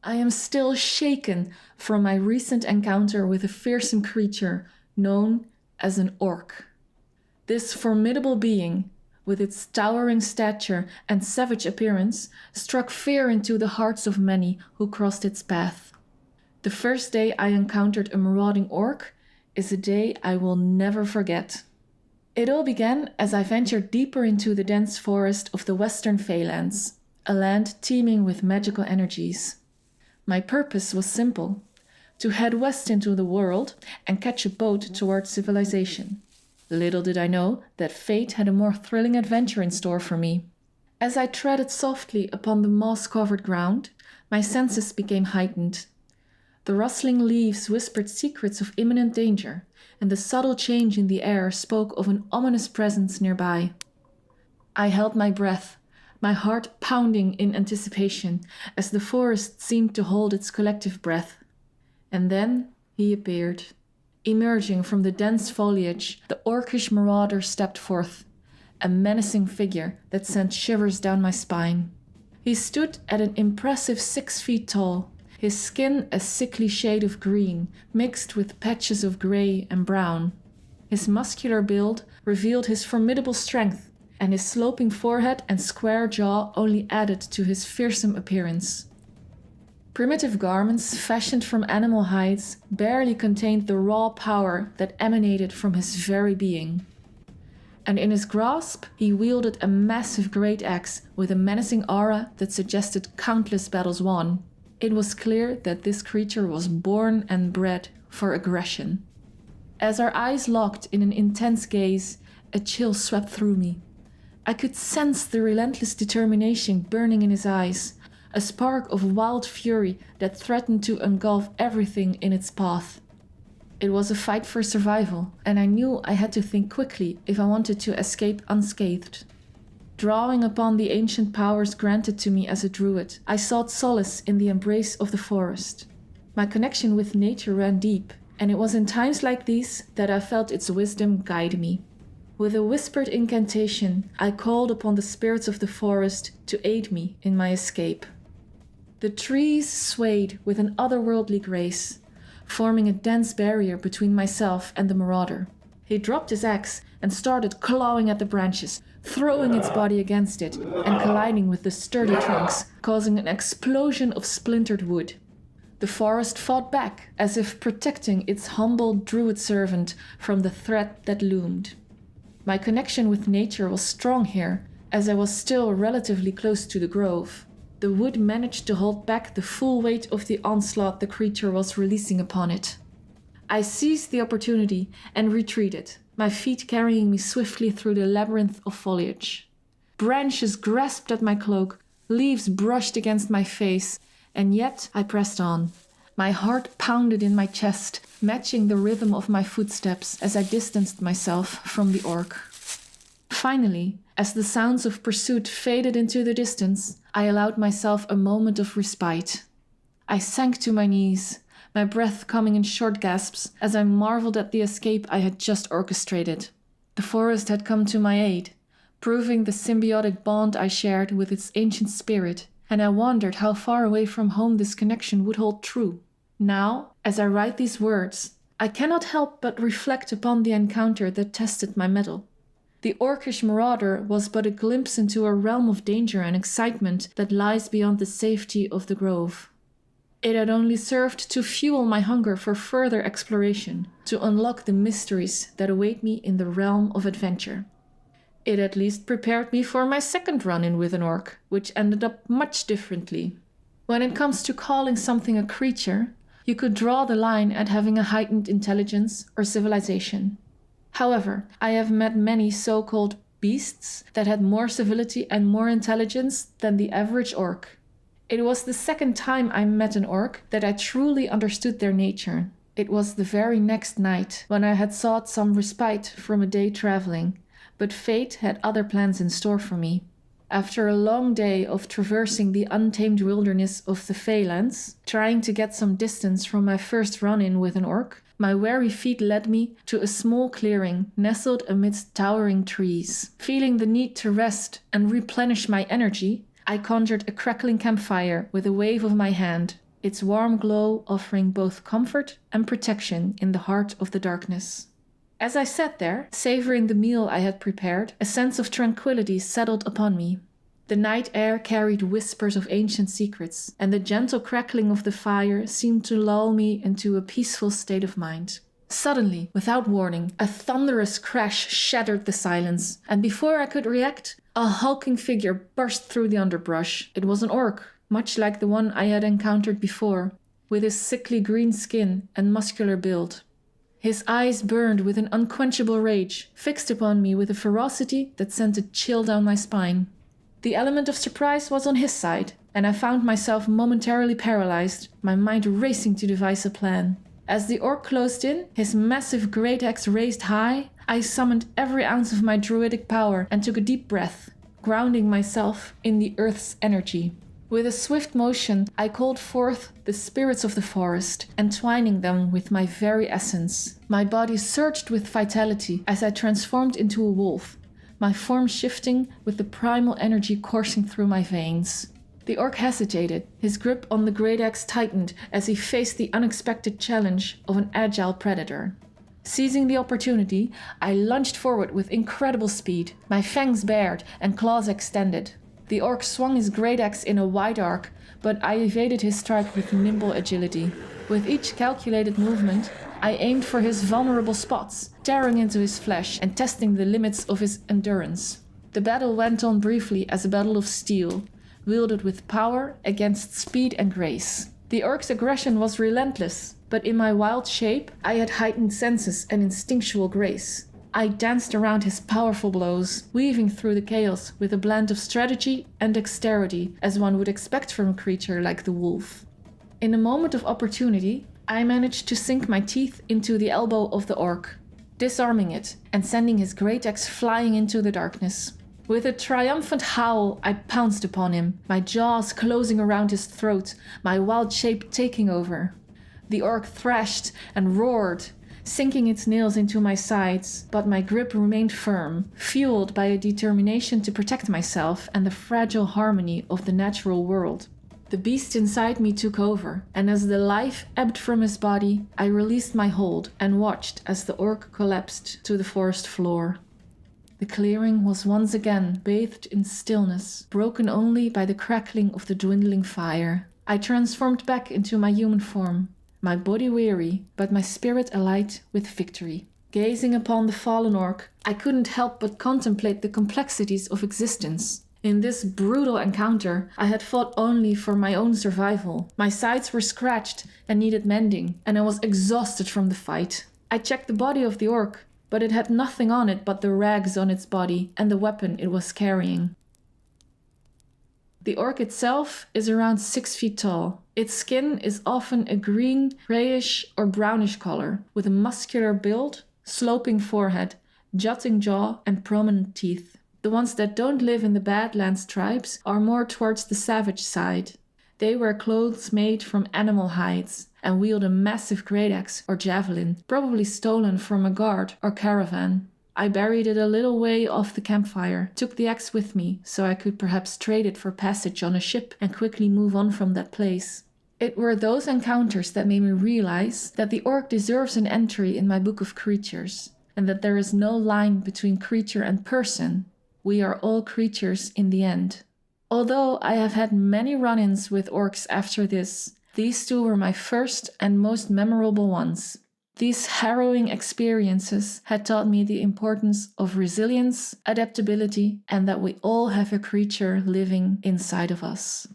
I am still shaken from my recent encounter with a fearsome creature known as an orc. This formidable being, with its towering stature and savage appearance, struck fear into the hearts of many who crossed its path. The first day I encountered a marauding orc is a day I will never forget. It all began as I ventured deeper into the dense forest of the Western Feylands, a land teeming with magical energies. My purpose was simple: to head west into the world and catch a boat towards civilization. Little did I know that fate had a more thrilling adventure in store for me. As I treaded softly upon the moss-covered ground, my senses became heightened. The rustling leaves whispered secrets of imminent danger, and the subtle change in the air spoke of an ominous presence nearby. I held my breath, my heart pounding in anticipation, as the forest seemed to hold its collective breath. And then he appeared. Emerging from the dense foliage, the orcish marauder stepped forth, a menacing figure that sent shivers down my spine. He stood at an impressive 6 feet tall, his skin a sickly shade of green, mixed with patches of grey and brown. His muscular build revealed his formidable strength, and his sloping forehead and square jaw only added to his fearsome appearance. Primitive garments fashioned from animal hides barely contained the raw power that emanated from his very being. And in his grasp, he wielded a massive great axe with a menacing aura that suggested countless battles won. It was clear that this creature was born and bred for aggression. As our eyes locked in an intense gaze, a chill swept through me. I could sense the relentless determination burning in his eyes, a spark of wild fury that threatened to engulf everything in its path. It was a fight for survival, and I knew I had to think quickly if I wanted to escape unscathed. Drawing upon the ancient powers granted to me as a druid, I sought solace in the embrace of the forest. My connection with nature ran deep, and it was in times like these that I felt its wisdom guide me. With a whispered incantation, I called upon the spirits of the forest to aid me in my escape. The trees swayed with an otherworldly grace, forming a dense barrier between myself and the marauder. He dropped his axe and started clawing at the branches, throwing its body against it and colliding with the sturdy trunks, causing an explosion of splintered wood. The forest fought back, as if protecting its humble druid servant from the threat that loomed. My connection with nature was strong here, as I was still relatively close to the grove. The wood managed to hold back the full weight of the onslaught the creature was releasing upon it. I seized the opportunity and retreated, my feet carrying me swiftly through the labyrinth of foliage. Branches grasped at my cloak, leaves brushed against my face, and yet I pressed on. My heart pounded in my chest, matching the rhythm of my footsteps as I distanced myself from the orc. Finally, as the sounds of pursuit faded into the distance, I allowed myself a moment of respite. I sank to my knees, my breath coming in short gasps as I marveled at the escape I had just orchestrated. The forest had come to my aid, proving the symbiotic bond I shared with its ancient spirit, and I wondered how far away from home this connection would hold true. Now, as I write these words, I cannot help but reflect upon the encounter that tested my mettle. The orcish marauder was but a glimpse into a realm of danger and excitement that lies beyond the safety of the grove. It had only served to fuel my hunger for further exploration, to unlock the mysteries that await me in the realm of adventure. It at least prepared me for my second run-in with an orc, which ended up much differently. When it comes to calling something a creature, you could draw the line at having a heightened intelligence or civilization. However, I have met many so-called beasts that had more civility and more intelligence than the average orc. It was the second time I met an orc that I truly understood their nature. It was the very next night, when I had sought some respite from a day traveling, but fate had other plans in store for me. After a long day of traversing the untamed wilderness of the Feylands, trying to get some distance from my first run-in with an orc, my weary feet led me to a small clearing nestled amidst towering trees. Feeling the need to rest and replenish my energy, I conjured a crackling campfire with a wave of my hand. its warm glow offering both comfort and protection in the heart of the darkness. As I sat there, savoring the meal I had prepared, a sense of tranquility settled upon me. The night air carried whispers of ancient secrets, and the gentle crackling of the fire seemed to lull me into a peaceful state of mind. Suddenly, without warning, a thunderous crash shattered the silence, and before I could react, a hulking figure burst through the underbrush. It was an orc, much like the one I had encountered before, with his sickly green skin and muscular build. His eyes burned with an unquenchable rage, fixed upon me with a ferocity that sent a chill down my spine. The element of surprise was on his side, and I found myself momentarily paralyzed, my mind racing to devise a plan. As the orc closed in, his massive great axe raised high, I summoned every ounce of my druidic power and took a deep breath, grounding myself in the earth's energy. With a swift motion, I called forth the spirits of the forest, entwining them with my very essence. My body surged with vitality as I transformed into a wolf, my form shifting with the primal energy coursing through my veins. The orc hesitated, his grip on the great axe tightened as he faced the unexpected challenge of an agile predator. Seizing the opportunity, I lunged forward with incredible speed, my fangs bared and claws extended. The orc swung his great axe in a wide arc, but I evaded his strike with nimble agility. With each calculated movement, I aimed for his vulnerable spots, tearing into his flesh and testing the limits of his endurance. The battle went on briefly as a battle of steel, wielded with power against speed and grace. The orc's aggression was relentless, but in my wild shape, I had heightened senses and instinctual grace. I danced around his powerful blows, weaving through the chaos with a blend of strategy and dexterity, as one would expect from a creature like the wolf. In a moment of opportunity, I managed to sink my teeth into the elbow of the orc, disarming it and sending his great axe flying into the darkness. With a triumphant howl, I pounced upon him, my jaws closing around his throat, my wild shape taking over. The orc thrashed and roared, sinking its nails into my sides, but my grip remained firm, fueled by a determination to protect myself and the fragile harmony of the natural world. The beast inside me took over, and as the life ebbed from his body, I released my hold and watched as the orc collapsed to the forest floor. The clearing was once again bathed in stillness, broken only by the crackling of the dwindling fire. I transformed back into my human form, my body weary, but my spirit alight with victory. Gazing upon the fallen orc, I couldn't help but contemplate the complexities of existence. In this brutal encounter, I had fought only for my own survival. My sides were scratched and needed mending, and I was exhausted from the fight. I checked the body of the orc, but it had nothing on it but the rags on its body and the weapon it was carrying. The orc itself is around 6 feet tall. Its skin is often a green, grayish or brownish color, with a muscular build, sloping forehead, jutting jaw and prominent teeth. The ones that don't live in the Badlands tribes are more towards the savage side. They wear clothes made from animal hides and wield a massive great axe or javelin, probably stolen from a guard or caravan. I buried it a little way off the campfire, took the axe with me so I could perhaps trade it for passage on a ship and quickly move on from that place. It were those encounters that made me realize that the orc deserves an entry in my book of creatures, and that there is no line between creature and person. We are all creatures in the end. Although I have had many run-ins with orcs after this, these two were my first and most memorable ones. These harrowing experiences had taught me the importance of resilience, adaptability, and that we all have a creature living inside of us.